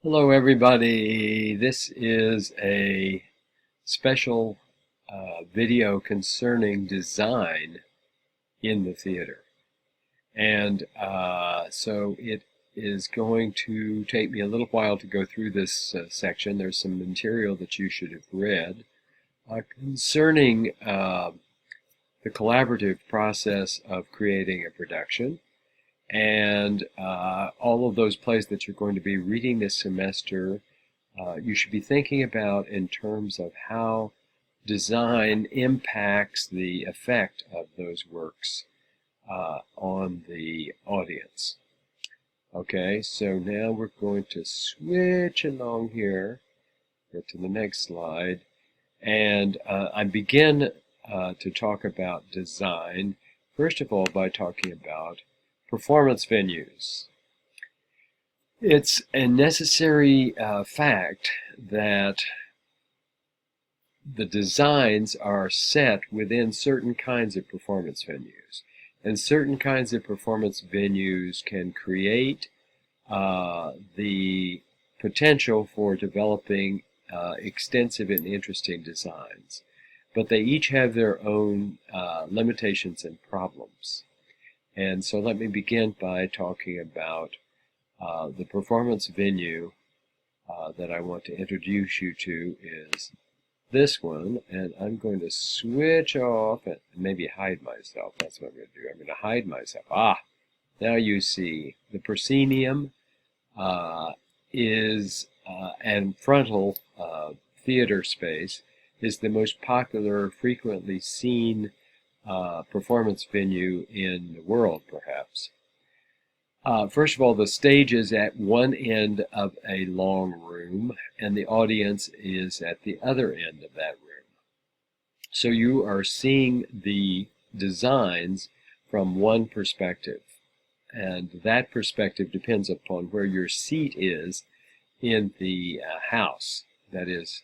Hello everybody, this is a special video concerning design in the theater. And so it is going to take me a little while to go through this section. There's some material that you should have read concerning the collaborative process of creating a production. And all of those plays that you're going to be reading this semester, you should be thinking about in terms of how design impacts the effect of those works on the audience. Okay, so now we're going to switch along here, get to the next slide, and I begin to talk about design, first of all, by talking about performance venues. It's a necessary fact that the designs are set within certain kinds of performance venues. And certain kinds of performance venues can create the potential for developing extensive and interesting designs. But they each have their own limitations and problems. And so let me begin by talking about the performance venue that I want to introduce you to is this one, and I'm going to switch off and maybe hide myself. That's what I'm going to do. I'm going to hide myself. Now you see the proscenium is and frontal theater space is the most popular, frequently seen performance venue in the world, perhaps. First of all, the stage is at one end of a long room, and the audience is at the other end of that room. So you are seeing the designs from one perspective, and that perspective depends upon where your seat is in the house. That is,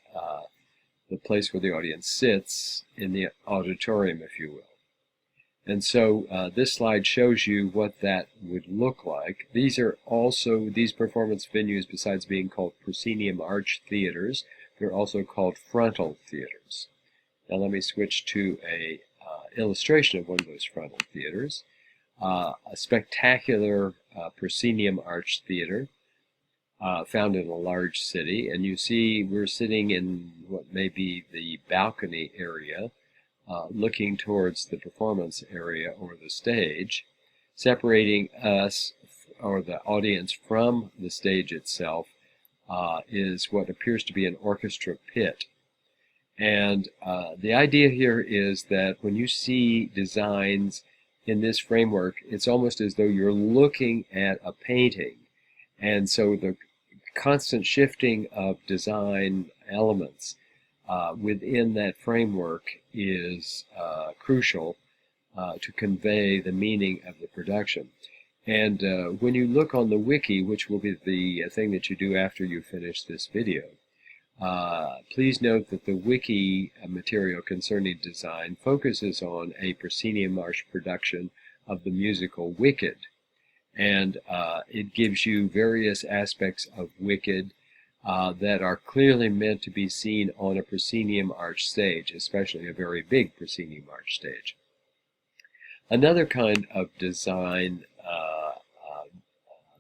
the place where the audience sits in the auditorium, if you will. And so this slide shows you what that would look like. These performance venues, besides being called proscenium arch theaters, they're also called frontal theaters. Now let me switch to a illustration of one of those frontal theaters. A spectacular proscenium arch theater found in a large city. And you see we're sitting in what may be the balcony area, looking towards the performance area or the stage. Separating us or the audience from the stage itself is what appears to be an orchestra pit. And the idea here is that when you see designs in this framework, it's almost as though you're looking at a painting. And so the constant shifting of design elements within that framework is crucial to convey the meaning of the production. And when you look on the wiki, which will be the thing that you do after you finish this video, please note that the wiki material concerning design focuses on a proscenium arch production of the musical Wicked. And it gives you various aspects of Wicked that are clearly meant to be seen on a proscenium arch stage, especially a very big proscenium arch stage. Another kind of design,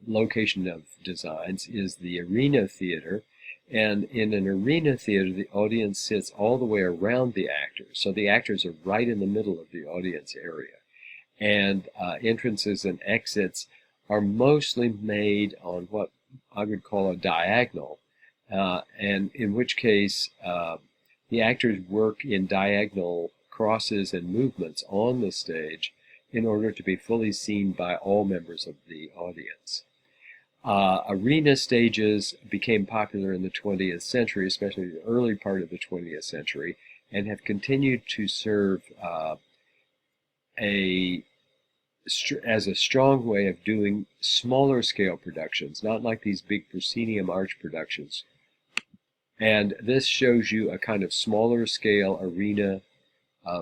location of designs, is the arena theater. And in an arena theater, the audience sits all the way around the actors. So the actors are right in the middle of the audience area. And entrances and exits are mostly made on what I would call a diagonal. And in which case the actors work in diagonal crosses and movements on the stage in order to be fully seen by all members of the audience. Arena stages became popular in the 20th century, especially the early part of the 20th century, and have continued to serve as a strong way of doing smaller scale productions, not like these big proscenium arch productions. And this shows you a kind of smaller scale arena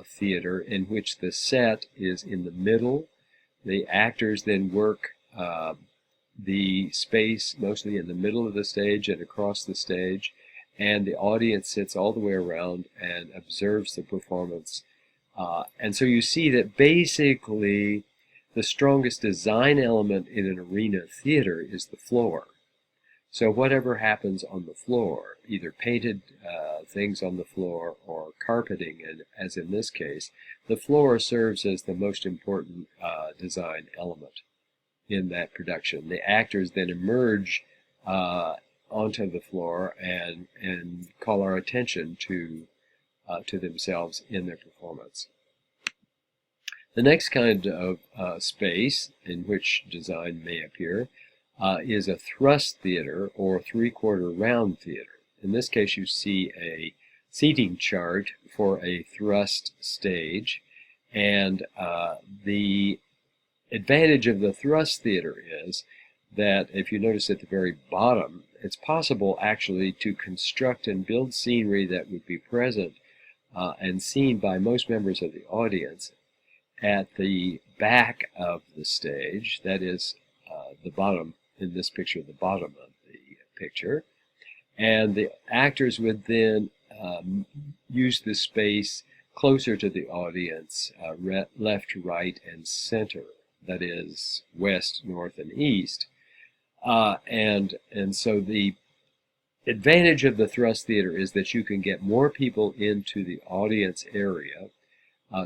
theater in which the set is in the middle. The actors then work the space mostly in the middle of the stage and across the stage, and the audience sits all the way around and observes the performance. And so you see that basically the strongest design element in an arena theater is the floor. So whatever happens on the floor, either painted things on the floor or carpeting, and as in this case, the floor serves as the most important design element in that production. The actors then emerge onto the floor and call our attention to themselves in their performance. The next kind of space in which design may appear is a thrust theater or three-quarter round theater. In this case, you see a seating chart for a thrust stage, and the advantage of the thrust theater is that if you notice at the very bottom, it's possible actually to construct and build scenery that would be present and seen by most members of the audience at the back of the stage, that is the bottom, in this picture, the bottom of the picture. And the actors would then use the space closer to the audience, left, right, and center, that is west, north, and east. And so the advantage of the thrust theater is that you can get more people into the audience area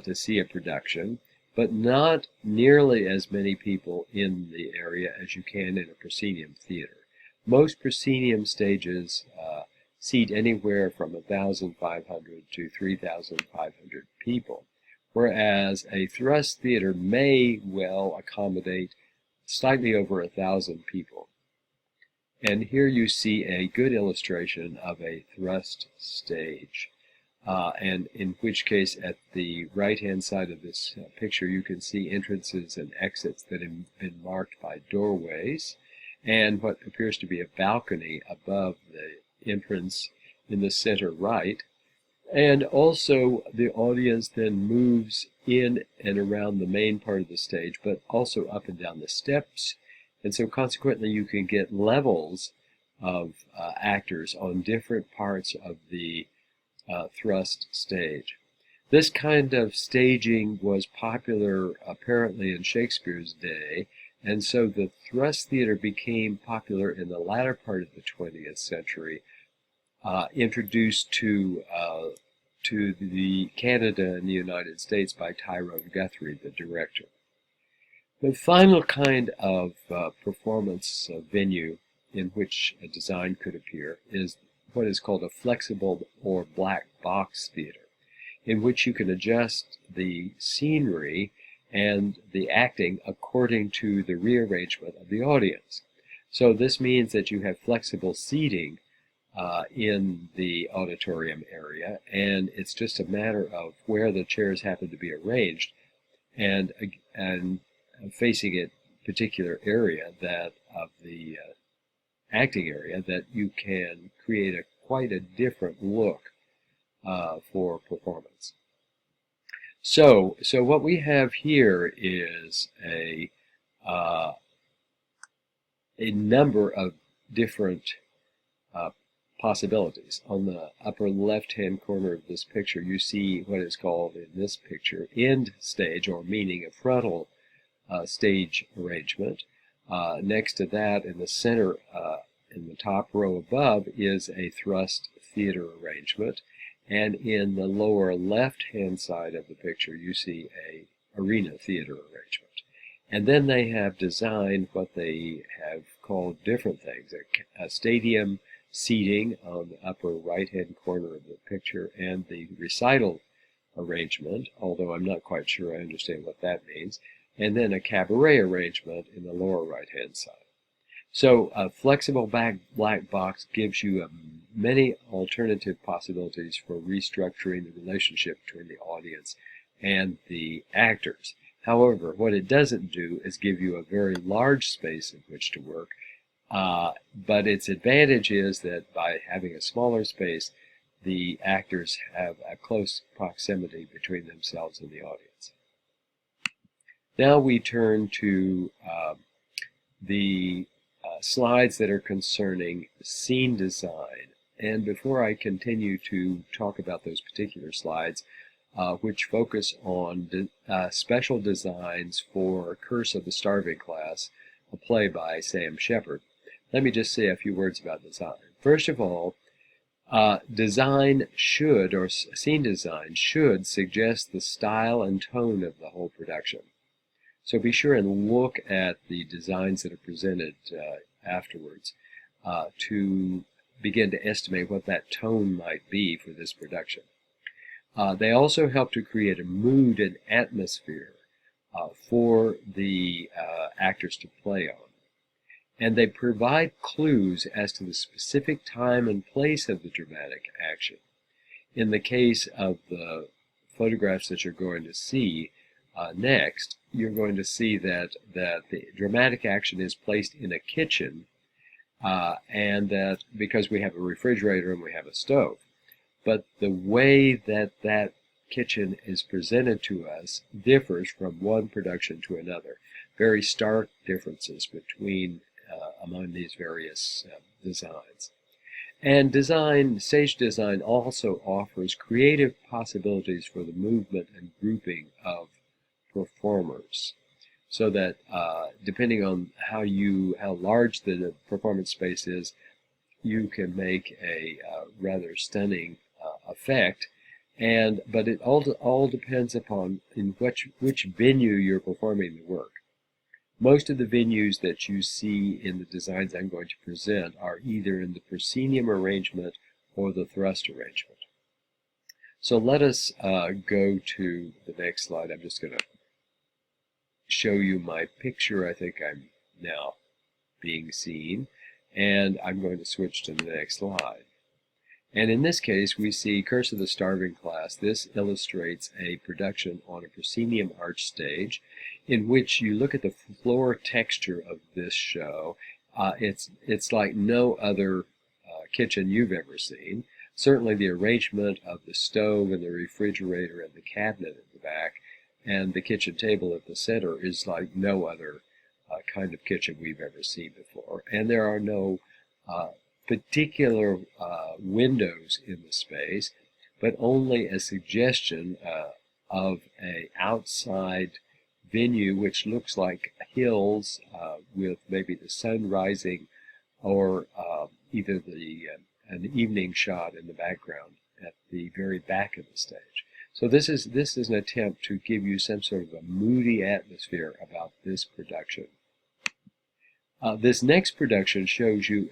to see a production, but not nearly as many people in the area as you can in a proscenium theater. Most proscenium stages seat anywhere from 1,500 to 3,500 people, whereas a thrust theater may well accommodate slightly over 1,000 people. And here you see a good illustration of a thrust stage. And in which case, at the right-hand side of this picture, you can see entrances and exits that have been marked by doorways, and what appears to be a balcony above the entrance in the center right. And also, the audience then moves in and around the main part of the stage, but also up and down the steps. And so consequently, you can get levels of actors on different parts of the thrust stage. This kind of staging was popular apparently in Shakespeare's day, and so the thrust theater became popular in the latter part of the 20th century, introduced to the Canada and the United States by Tyrone Guthrie, the director. The final kind of performance venue in which a design could appear is what is called a flexible or black box theater, in which you can adjust the scenery and the acting according to the rearrangement of the audience. So this means that you have flexible seating in the auditorium area, and it's just a matter of where the chairs happen to be arranged and facing a particular area that of the acting area that you can create quite a different look for performance. So what we have here is a number of different possibilities. On the upper left-hand corner of this picture, you see what is called in this picture end stage, or meaning a frontal stage arrangement. Next to that, in the center, in the top row above, is a thrust theater arrangement. And in the lower left-hand side of the picture, you see a arena theater arrangement. And then they have designed what they have called different things, a stadium seating on the upper right-hand corner of the picture, and the recital arrangement, although I'm not quite sure I understand what that means, and then a cabaret arrangement in the lower right-hand side. So a flexible black box gives you many alternative possibilities for restructuring the relationship between the audience and the actors. However, what it doesn't do is give you a very large space in which to work, but its advantage is that by having a smaller space, the actors have a close proximity between themselves and the audience. Now we turn to the slides that are concerning scene design. And before I continue to talk about those particular slides, which focus on special designs for Curse of the Starving Class, a play by Sam Shepard, let me just say a few words about design. First of all, design should, or scene design should, suggest the style and tone of the whole production. So be sure and look at the designs that are presented afterwards to begin to estimate what that tone might be for this production. They also help to create a mood and atmosphere for the actors to play on. And they provide clues as to the specific time and place of the dramatic action. In the case of the photographs that you're going to see next, you're going to see that the dramatic action is placed in a kitchen, and that because we have a refrigerator and we have a stove. But the way that that kitchen is presented to us differs from one production to another. Very stark differences between among these various designs. And stage design also offers creative possibilities for the movement and grouping of performers, so that depending on how large the performance space is, you can make a rather stunning effect. But it all depends upon in which venue you're performing the work. Most of the venues that you see in the designs I'm going to present are either in the proscenium arrangement or the thrust arrangement. So let us go to the next slide. I'm just going to show you my picture. I think I'm now being seen, and I'm going to switch to the next slide. And in this case, we see Curse of the Starving Class. This illustrates a production on a proscenium arch stage in which you look at the floor texture of this show. It's like no other kitchen you've ever seen. Certainly the arrangement of the stove and the refrigerator and the cabinet at the back and the kitchen table at the center is like no other kind of kitchen we've ever seen before. And there are no particular windows in the space, but only a suggestion of an outside venue which looks like hills with maybe the sun rising, or either an evening shot in the background at the very back of the stage. So this is an attempt to give you some sort of a moody atmosphere about this production. This next production shows you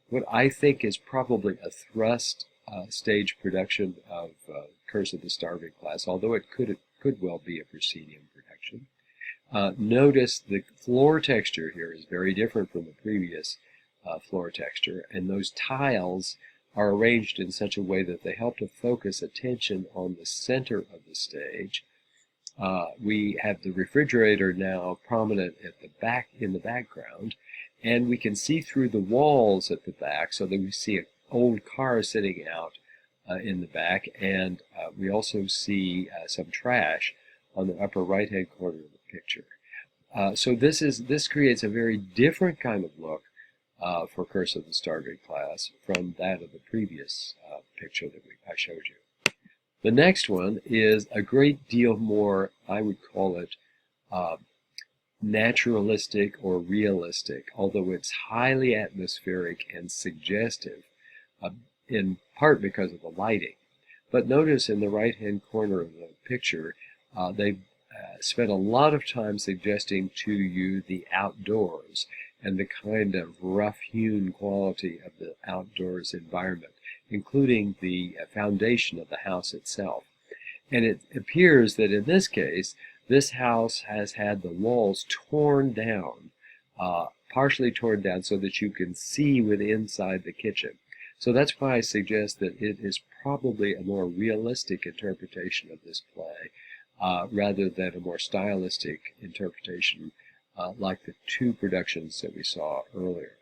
what I think is probably a thrust stage production of Curse of the Starving Class, although it could well be a proscenium production. Notice the floor texture here is very different from the previous floor texture, and those tiles are arranged in such a way that they help to focus attention on the center of the stage. We have the refrigerator now prominent at the back, in the background, and we can see through the walls at the back, so that we see an old car sitting out in the back, and we also see some trash on the upper right-hand corner of the picture. So this creates a very different kind of look for Curse of the Starving Class from that of the previous picture that I showed you. The next one is a great deal more, I would call it, naturalistic or realistic, although it's highly atmospheric and suggestive, in part because of the lighting. But notice in the right-hand corner of the picture, they've spent a lot of time suggesting to you the outdoors and the kind of rough-hewn quality of the outdoors environment, including the foundation of the house itself. And it appears that in this case, this house has had the walls torn down, partially torn down, so that you can see inside the kitchen. So that's why I suggest that it is probably a more realistic interpretation of this play, rather than a more stylistic interpretation like the two productions that we saw earlier.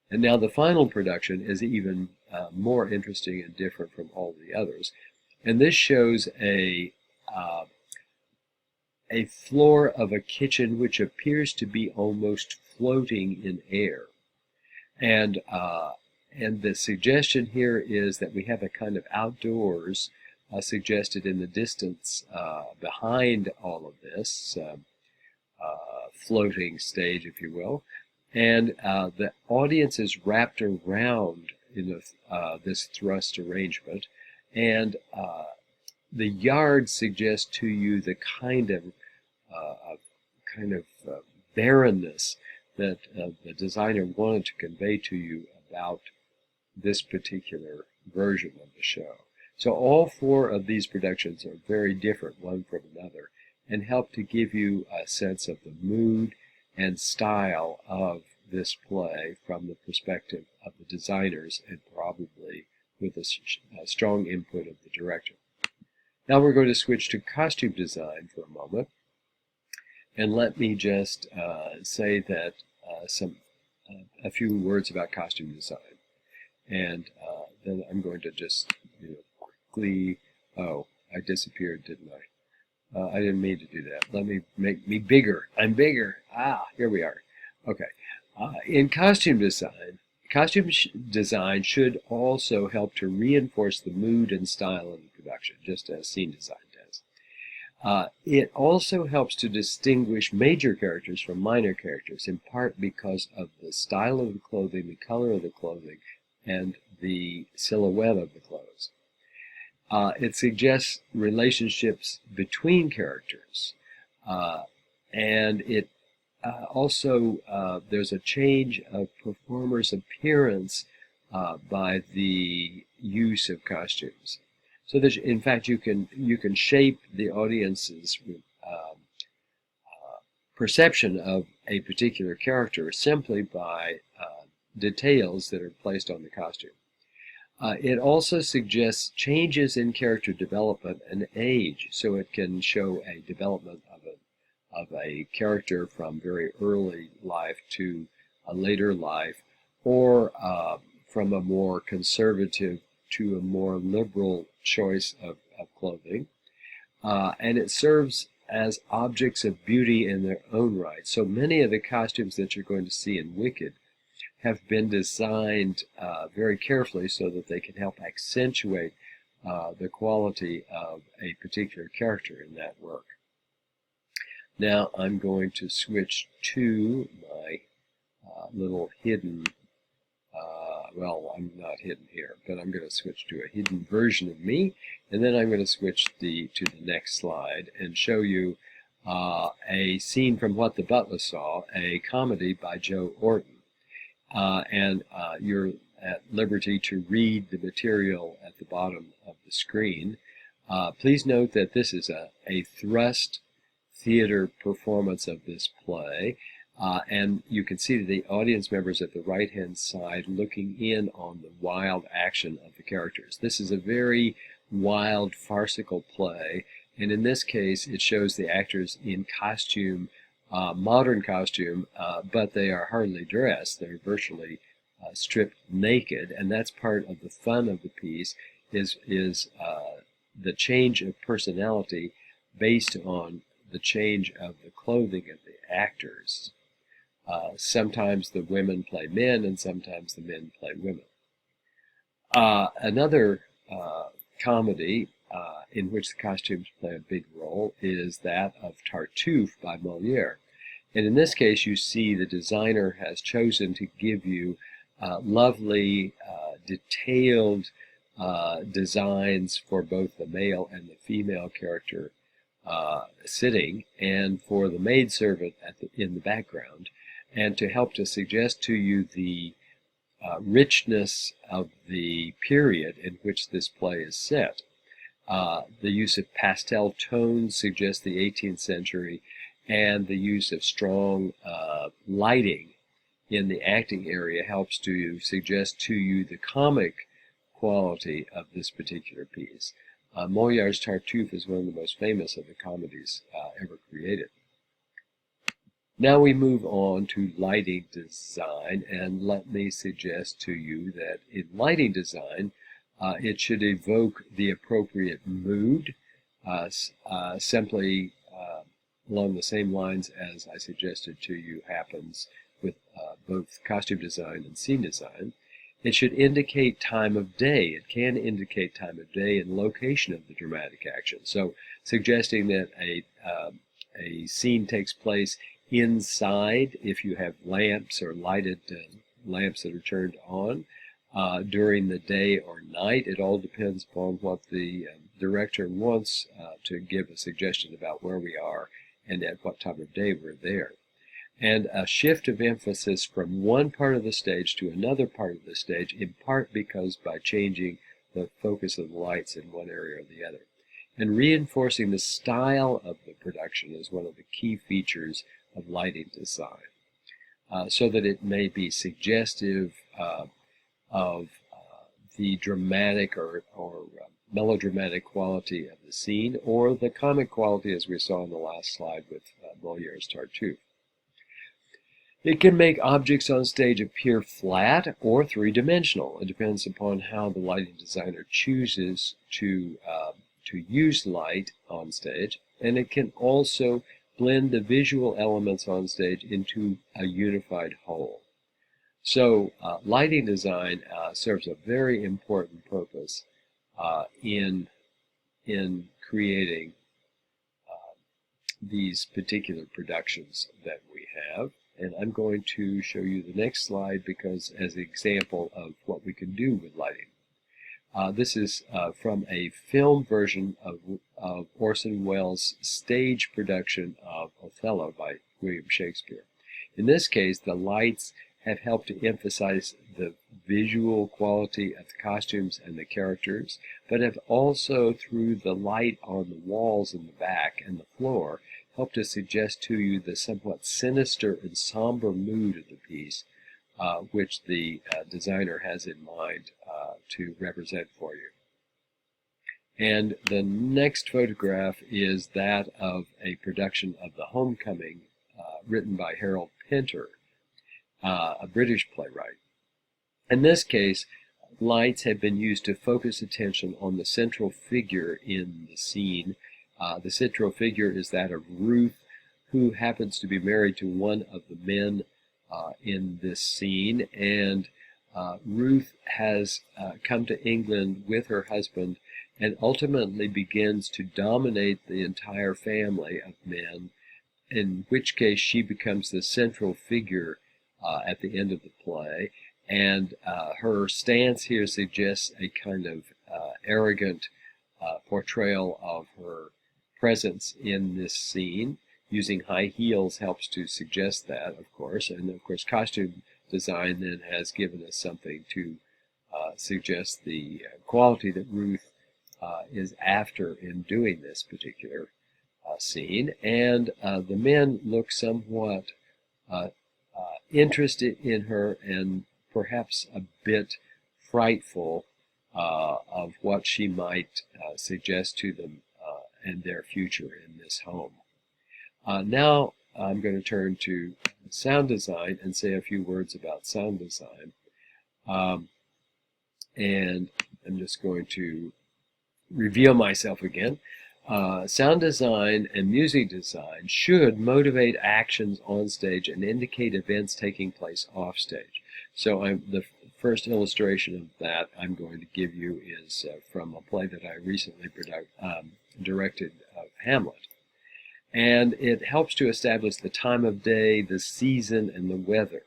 And now the final production is even more interesting and different from all the others. And this shows a floor of a kitchen which appears to be almost floating in air. And the suggestion here is that we have a kind of outdoors suggested in the distance behind all of this floating stage, if you will. And the audience is wrapped around in this thrust arrangement. And the yard suggests to you the kind of barrenness that the designer wanted to convey to you about this particular version of the show. So all four of these productions are very different one from another and help to give you a sense of the mood and style of this play from the perspective of the designers and probably with a strong input of the director. Now we're going to switch to costume design for a moment. And let me just say that a few words about costume design. And then I'm going to just quickly, oh, I disappeared, didn't I? I didn't mean to do that. Let me make me bigger. I'm bigger. Here we are. Okay. In costume design should also help to reinforce the mood and style of the production, just as scene design does. It also helps to distinguish major characters from minor characters, in part because of the style of the clothing, the color of the clothing, and the silhouette of the clothes. It suggests relationships between characters, and it also there's a change of performer's appearance by the use of costumes. So that, in fact, you can shape the audience's perception of a particular character simply by details that are placed on the costume. It also suggests changes in character development and age, so it can show a development of a character from very early life to a later life, or from a more conservative to a more liberal choice of clothing. And it serves as objects of beauty in their own right. So many of the costumes that you're going to see in Wicked have been designed very carefully so that they can help accentuate the quality of a particular character in that work. Now I'm going to switch to my little hidden, well, I'm not hidden here, but I'm going to switch to a hidden version of me, and then I'm going to switch to the next slide and show you a scene from What the Butler Saw, a comedy by Joe Orton. And you're at liberty to read the material at the bottom of the screen. Please note that this is a thrust theater performance of this play, and you can see the audience members at the right-hand side looking in on the wild action of the characters. This is a very wild, farcical play, and in this case it shows the actors in costume, modern costume, but they are hardly dressed. They're virtually stripped naked, and that's part of the fun of the piece, is the change of personality based on the change of the clothing of the actors. Sometimes the women play men, and sometimes the men play women. Another comedy in which the costumes play a big role is that of Tartuffe by Molière. And in this case, you see the designer has chosen to give you lovely, detailed designs for both the male and the female character sitting, and for the maidservant in the background, and to help to suggest to you the richness of the period in which this play is set. The use of pastel tones suggests the 18th century, and the use of strong lighting in the acting area helps to suggest to you the comic quality of this particular piece. Molière's Tartuffe is one of the most famous of the comedies ever created. Now we move on to lighting design, and let me suggest to you that in lighting design, it should evoke the appropriate mood, simply along the same lines as I suggested to you happens with both costume design and scene design. It should indicate time of day. It can indicate time of day and location of the dramatic action. So suggesting that a scene takes place inside if you have lamps or lighted lamps that are turned on during the day or night. It all depends upon what the director wants to give a suggestion about where we are and at what time of day we're there. And a shift of emphasis from one part of the stage to another part of the stage, in part because by changing the focus of the lights in one area or the other. And reinforcing the style of the production is one of the key features of lighting design, so that it may be suggestive of the dramatic or melodramatic quality of the scene, or the comic quality, as we saw in the last slide with Moliere's Tartuffe. It can make objects on stage appear flat or three-dimensional. It depends upon how the lighting designer chooses to use light on stage, and it can also blend the visual elements on stage into a unified whole. So lighting design serves a very important purpose in creating these particular productions that we have. And I'm going to show you the next slide because as an example of what we can do with lighting. This is from a film version of Orson Welles' stage production of Othello by William Shakespeare. In this case, the lights have helped to emphasize the visual quality of the costumes and the characters, but have also, through the light on the walls in the back and the floor, helped to suggest to you the somewhat sinister and somber mood of the piece, which the designer has in mind to represent for you. And the next photograph is that of a production of The Homecoming, written by Harold Pinter, a British playwright. In this case, lights have been used to focus attention on the central figure in the scene. The central figure is that of Ruth, who happens to be married to one of the men in this scene, and Ruth has come to England with her husband and ultimately begins to dominate the entire family of men, in which case she becomes the central figure at the end of the play. And her stance here suggests a kind of arrogant portrayal of her presence in this scene. Using high heels helps to suggest that, of course, and of course costume design then has given us something to suggest the quality that Ruth is after in doing this particular scene. And the men look somewhat interested in her and perhaps a bit frightful of what she might suggest to them and their future in this home. Now I'm going to turn to sound design and say a few words about sound design. And I'm just going to reveal myself again. Sound design and music design should motivate actions on stage and indicate events taking place off stage. So the first illustration of that I'm going to give you is from a play that I recently directed of Hamlet. And it helps to establish the time of day, the season, and the weather.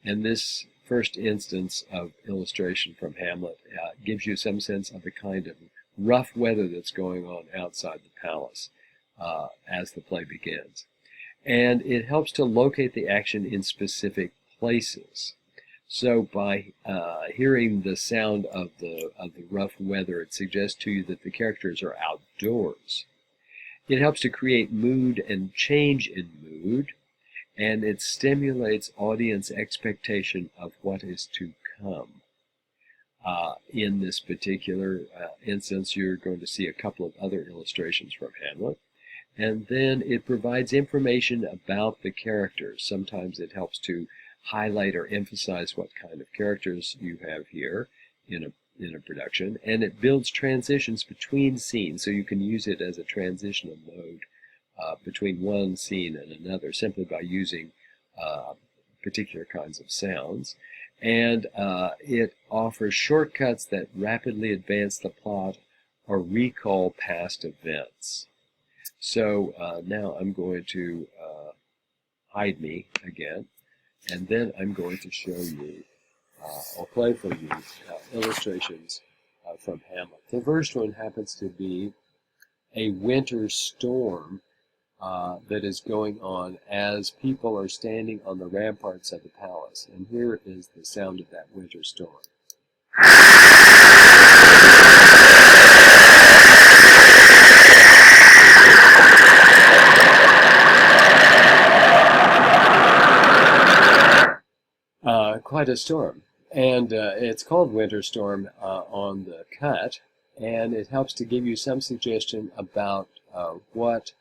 And this first instance of illustration from Hamlet gives you some sense of the kind of rough weather that's going on outside the palace as the play begins. And it helps to locate the action in specific places. So by hearing the sound of the rough weather, it suggests to you that the characters are outdoors. It helps to create mood and change in mood, and it stimulates audience expectation of what is to come. In this particular instance, you're going to see a couple of other illustrations from Hamlet. And then it provides information about the characters. Sometimes it helps to highlight or emphasize what kind of characters you have here in a production, and it builds transitions between scenes, so you can use it as a transitional mode between one scene and another simply by using particular kinds of sounds, and it offers shortcuts that rapidly advance the plot or recall past events. So now I'm going to hide me again, and then I'm going to show you, or play for you, illustrations from Hamlet. The first one happens to be a winter storm that is going on as people are standing on the ramparts of the palace. And here is the sound of that winter storm. Quite a storm. And it's called Winter Storm on the cut, and it helps to give you some suggestion about what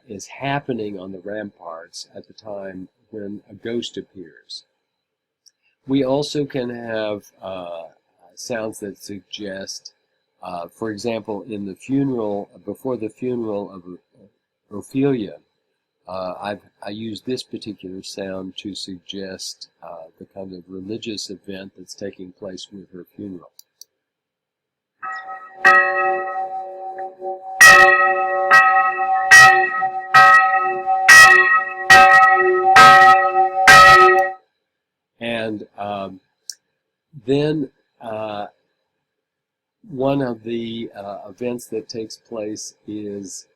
is happening on the ramparts at the time when a ghost appears. We also can have sounds that suggest, for example, in the funeral, before the funeral of Ophelia, I use this particular sound to suggest the kind of religious event that's taking place with her funeral. And then one of the events that takes place is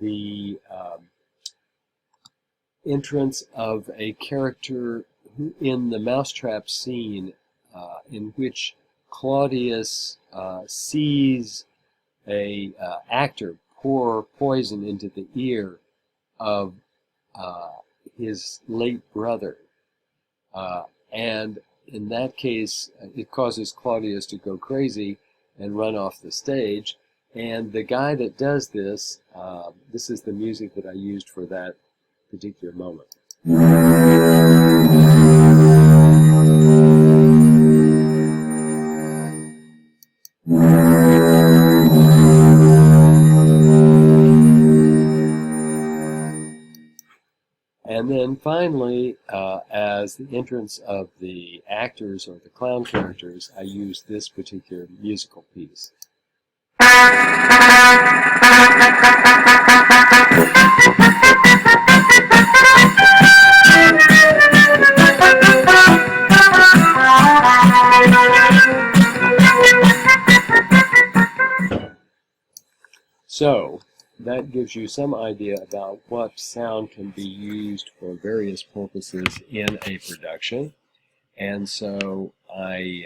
the entrance of a character in the mousetrap scene in which Claudius sees a actor pour poison into the ear of his late brother. And in that case, it causes Claudius to go crazy and run off the stage. And the guy that does this, this is the music that I used for that particular moment. And then finally, as the entrance of the actors or the clown characters, I use this particular musical piece. So, that gives you some idea about what sound can be used for various purposes in a production. And so I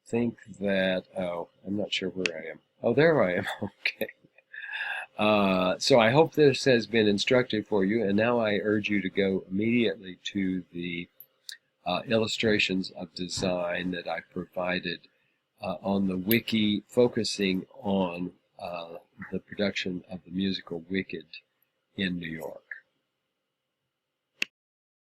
think that, oh, I'm not sure where I am. Oh, there I am. Okay. So I hope this has been instructive for you, and now I urge you to go immediately to the illustrations of design that I provided on the wiki focusing on the production of the musical Wicked in New York.